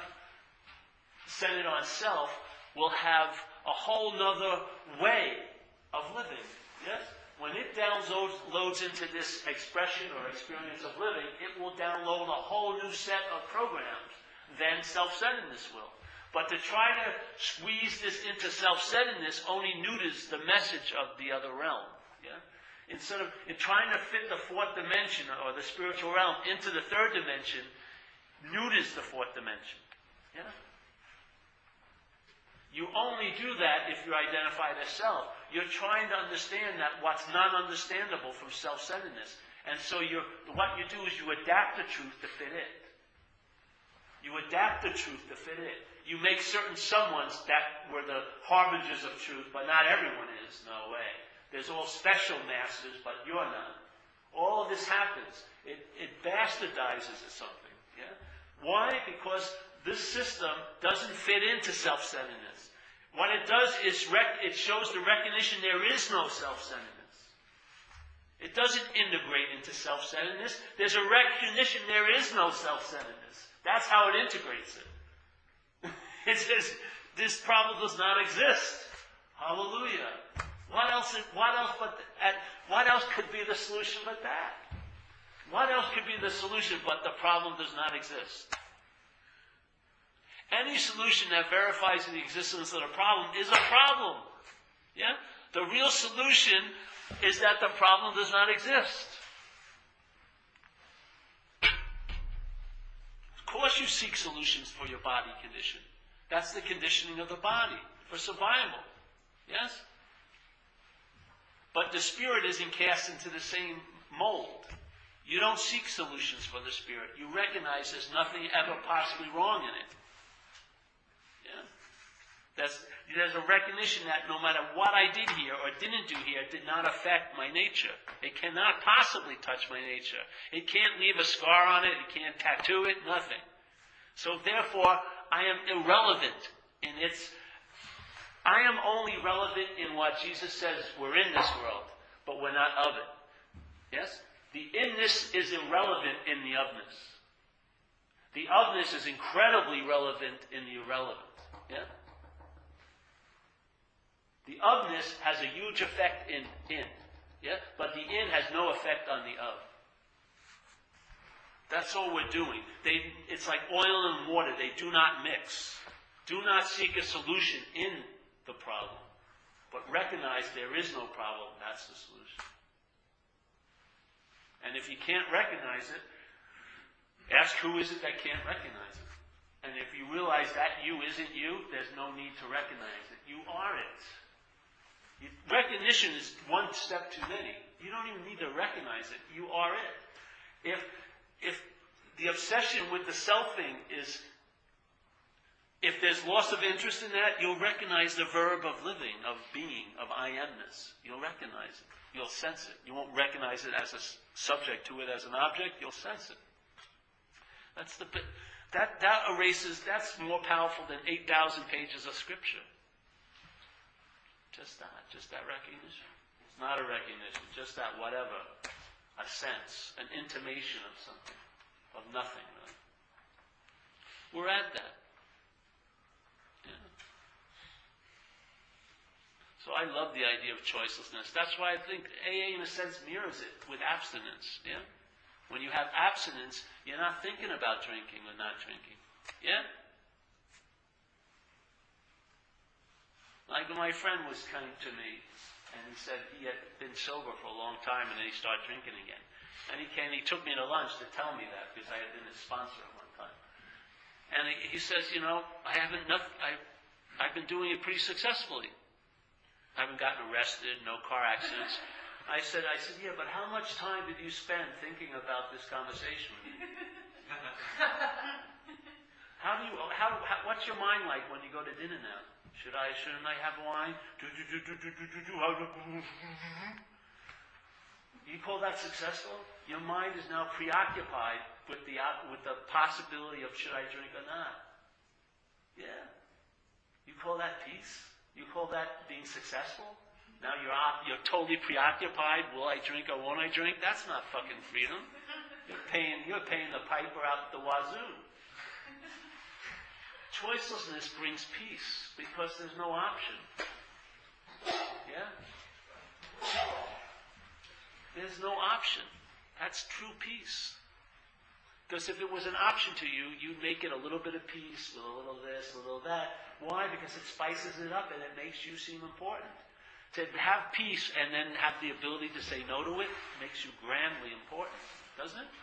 centered on self will have a whole nother way of living. Yes? When it downloads into this expression or experience of living, it will download a whole new set of programs than self-centeredness will. But to try to squeeze this into self-centeredness only neuters the message of the other realm. Yeah? Instead of trying to fit the fourth dimension or the spiritual realm into the third dimension, neuters the fourth dimension. Yeah? You only do that if you're identified as self. You're trying to understand that what's not understandable from self-centeredness. And so what you do is you adapt the truth to fit it. You adapt the truth to fit it. You make certain someones that were the harbingers of truth, but not everyone is. No way. There's all special masters, but you're not. All of this happens. It bastardizes or something. Yeah? Why? Because this system doesn't fit into self-centeredness. What it does is it shows the recognition there is no self-centeredness. It doesn't integrate into self-centeredness. There's a recognition there is no self-centeredness. That's how it integrates it. It says, this problem does not exist. Hallelujah. What else could be the solution but that? What else could be the solution but the problem does not exist? Any solution that verifies the existence of the problem is a problem. Yeah? The real solution is that the problem does not exist. Of course you seek solutions for your body condition. That's the conditioning of the body for survival. Yes? But the spirit isn't cast into the same mold. You don't seek solutions for the spirit. You recognize there's nothing ever possibly wrong in it. Yeah? There's a recognition that no matter what I did here or didn't do here, it did not affect my nature. It cannot possibly touch my nature. It can't leave a scar on it. It can't tattoo it. Nothing. So therefore, I am irrelevant in its... I am only relevant in what Jesus says we're in this world, but we're not of it. Yes? The inness is irrelevant in the ofness. The ofness is incredibly relevant in the irrelevant. Yeah? The ofness has a huge effect in. Yeah? But the in has no effect on the of. That's all we're doing. It's like oil and water. They do not mix. Do not seek a solution in the problem, but recognize there is no problem. That's the solution. And if you can't recognize it, ask who is it that can't recognize it. And if you realize that you isn't you, there's no need to recognize it. You are it. Recognition is one step too many. You don't even need to recognize it. You are it. If the obsession with the selfing is, if there's loss of interest in that, you'll recognize the verb of living, of being, of I amness. You'll recognize it. You'll sense it. You won't recognize it as a subject to it as an object. You'll sense it. That's the bit. That erases. That's more powerful than 8,000 pages of scripture. Just that recognition. It's not a recognition. Just that whatever, a sense, an intimation of something, of nothing. Really. We're at that. So I love the idea of choicelessness. That's why I think AA in a sense mirrors it with abstinence. Yeah? When you have abstinence, you're not thinking about drinking or not drinking. Yeah? Like when my friend was coming to me and he said he had been sober for a long time and then he started drinking again. And he took me to lunch to tell me that because I had been his sponsor at one time. And he says, I've been doing it pretty successfully. I haven't gotten arrested, no car accidents. I said, yeah, but how much time did you spend thinking about this conversation with me? What's your mind like when you go to dinner now? Shouldn't I have wine? You call that successful? Your mind is now preoccupied with the possibility of should I drink or not. Yeah. You call that peace? You call that being successful? Now you're totally preoccupied. Will I drink or won't I drink? That's not fucking freedom. You're paying the piper out the wazoo. Choicelessness brings peace because there's no option. Yeah? There's no option. That's true peace. Because if it was an option to you, you'd make it a little bit of peace, a little this, a little that. Why? Because it spices it up and it makes you seem important. To have peace and then have the ability to say no to it makes you grandly important, doesn't it?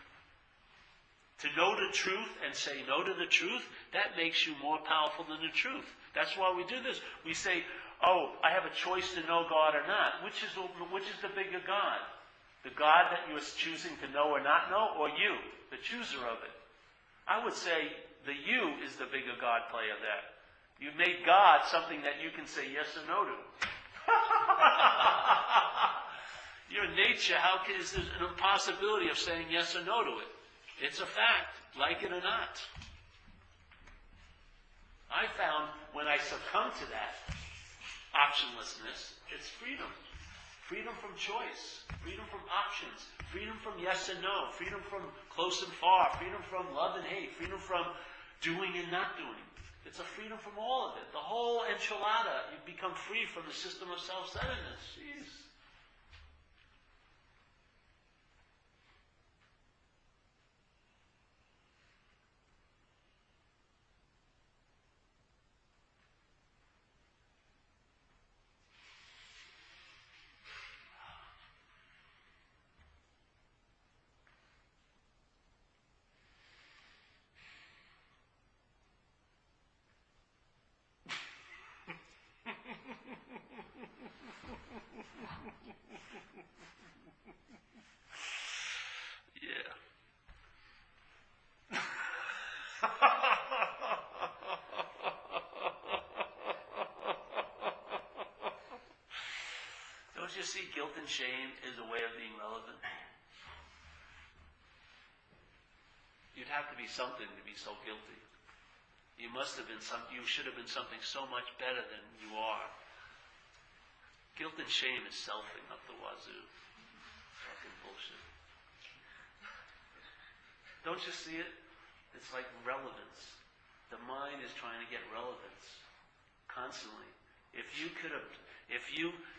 To know the truth and say no to the truth, that makes you more powerful than the truth. That's why we do this. We say, oh, I have a choice to know God or not. Which is the bigger God? The God that you are choosing to know or not know, or you, the chooser of it? I would say the you is the bigger God player there. You've made God something that you can say yes or no to. Your nature, is there an impossibility of saying yes or no to it? It's a fact, like it or not. I found when I succumb to that optionlessness, it's freedom. Freedom from choice, freedom from options, freedom from yes and no, freedom from close and far, freedom from love and hate, freedom from doing and not doing. It's a freedom from all of it. The whole enchilada, you become free from the system of self-centeredness. Jeez. Yeah. Don't you see guilt and shame is a way of being relevant? You'd have to be something to be so guilty. You should have been something so much better than you are. Guilt and shame is selfing up the wazoo. Fucking bullshit. Don't you see it? It's like relevance. The mind is trying to get relevance constantly.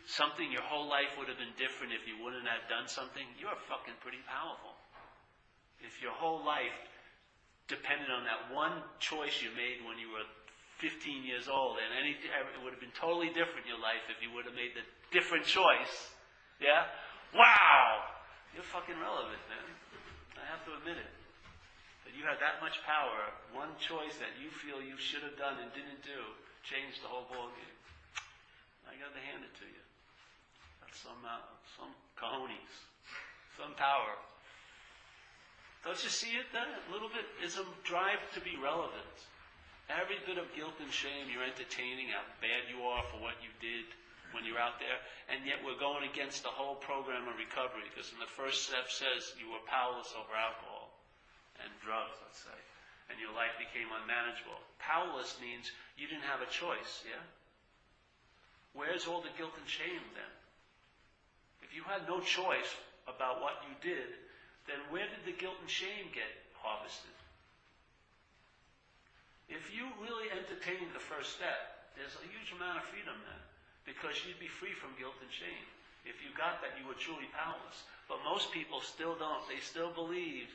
Something your whole life would have been different if you wouldn't have done something, you're fucking pretty powerful. If your whole life depended on that one choice you made when you were 15 years old, and it would have been totally different in your life if you would have made the different choice. Yeah? Wow! You're fucking relevant, man. I have to admit it. That you have that much power, one choice that you feel you should have done and didn't do, changed the whole ballgame. I got to hand it to you. That's some cojones, some power. Don't you see it then? A little bit is a drive to be relevant. Every bit of guilt and shame you're entertaining, how bad you are for what you did when you're out there, and yet we're going against the whole program of recovery, because in the first step says you were powerless over alcohol and drugs, let's say, and your life became unmanageable. Powerless means you didn't have a choice, yeah? Where's all the guilt and shame then? If you had no choice about what you did, then where did the guilt and shame get harvested? If you really entertained the first step, there's a huge amount of freedom then, because you'd be free from guilt and shame. If you got that, you were truly powerless. But most people still don't. They still believe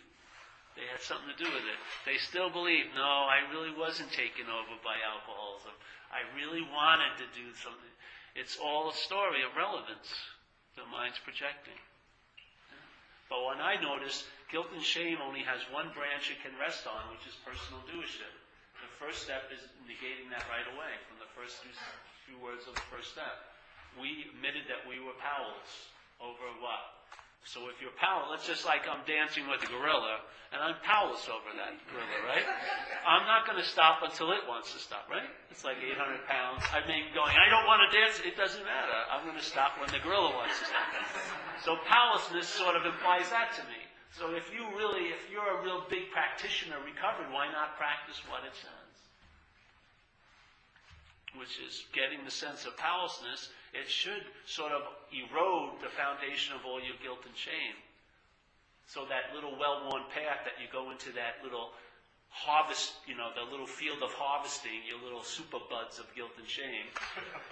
they had something to do with it. They still believe, no, I really wasn't taken over by alcoholism. I really wanted to do something. It's all a story of relevance the mind's projecting. But when I notice, guilt and shame only has one branch it can rest on, which is personal doership. The first step is negating that right away from the first few words of the first step. We admitted that we were powerless over what? So if you're powerless, it's just like I'm dancing with a gorilla, and I'm powerless over that gorilla, right? I'm not going to stop until it wants to stop, right? It's like 800 pounds. I may be going, I don't want to dance. It doesn't matter. I'm going to stop when the gorilla wants to stop. So powerlessness sort of implies that to me. So if you're a real big practitioner of recovery, why not practice what it says? which is getting the sense of powerlessness, it should sort of erode the foundation of all your guilt and shame. So that little well-worn path that you go into, that little harvest, the little field of harvesting, your little super buds of guilt and shame,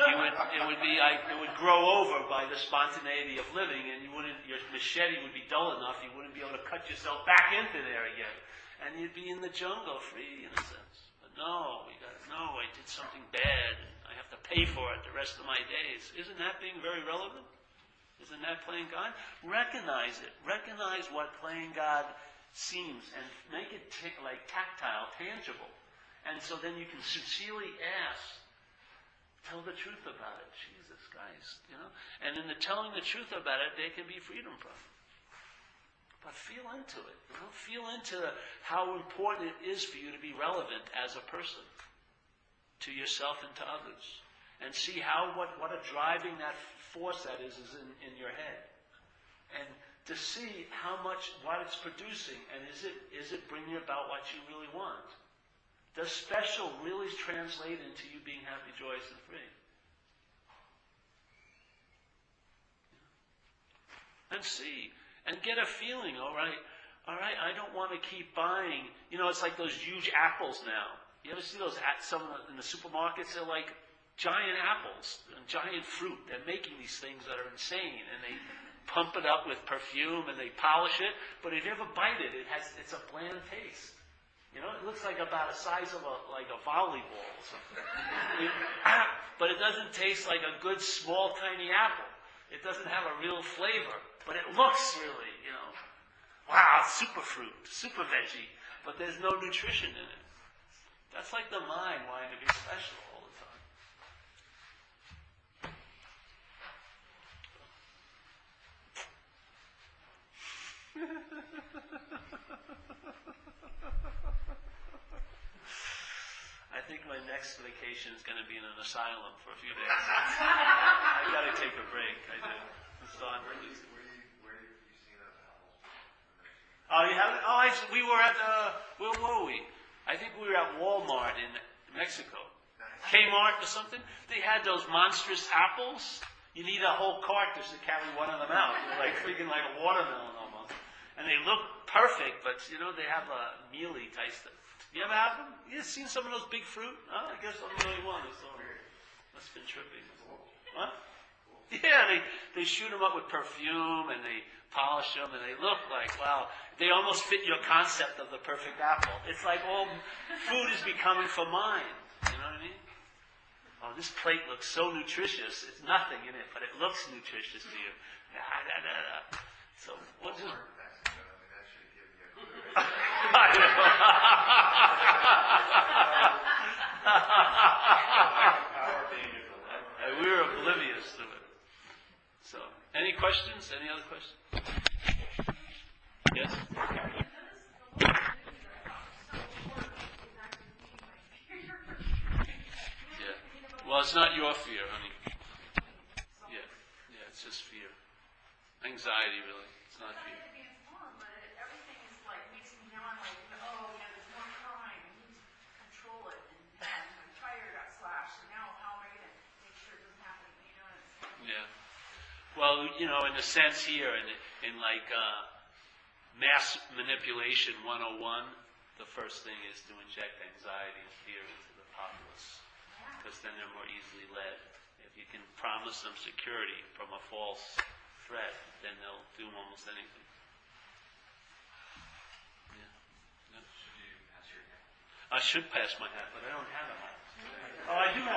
it would grow over by the spontaneity of living, and your machete would be dull enough, you wouldn't be able to cut yourself back into there again. And you'd be in the jungle, free in a sense. But no, I did something bad, and I have to pay for it the rest of my days. Isn't that being very relevant? Isn't that playing God? Recognize it. Recognize what playing God seems, and make it like tactile, tangible. And so then you can sincerely ask, tell the truth about it. Jesus Christ, And in the telling the truth about it, there can be freedom from it. But feel into it. Feel into how important it is for you to be relevant as a person to yourself and to others. And see what a driving that force that is in your head. And to see what it's producing, and is it bringing about what you really want? Does special really translate into you being happy, joyous, and free? And see, and get a feeling, all right, I don't want to keep buying, it's like those huge apples now. You ever see those in the supermarkets? They're like giant apples and giant fruit. They're making these things that are insane, and they pump it up with perfume and they polish it, but if you ever bite it, it's a bland taste. It looks like about the size of a volleyball or something. But it doesn't taste like a good, small, tiny apple. It doesn't have a real flavor, but it looks really, wow, super fruit, super veggie, but there's no nutrition in it. That's like the mind wanting to be special all the time. I think my next vacation is going to be in an asylum for a few days. I got to take a break. I do. It's on. Where have you seen those apples? Oh, you haven't? Oh, we were at where were we? I think we were at Walmart in Mexico. Kmart or something. They had those monstrous apples. You need a whole cart just to carry one of them out. They're like freaking like a watermelon almost. And they look perfect, but they have a mealy taste. You ever have them? You ever seen some of those big fruit? Oh, I guess I'm the only one. Must have been tripping. What? Yeah, they shoot them up with perfume and they polish them and they look like, wow, they almost fit your concept of the perfect apple. It's like all food is becoming for mind. You know what I mean? Oh, this plate looks so nutritious. It's nothing in it, but it looks nutritious to you. So, what's this? We were oblivious to it. So, any questions? Any other questions? Yes? Yeah. Well, it's not your fear, honey. Yeah, it's just fear. Anxiety, really. It's not fear. Well, in a sense here, in like mass manipulation 101, the first thing is to inject anxiety and fear into the populace, because then they're more easily led. If you can promise them security from a false threat, then they'll do almost anything. Yeah. Should you pass your hat? I should pass my hat, but I don't have a hat. Oh, I do have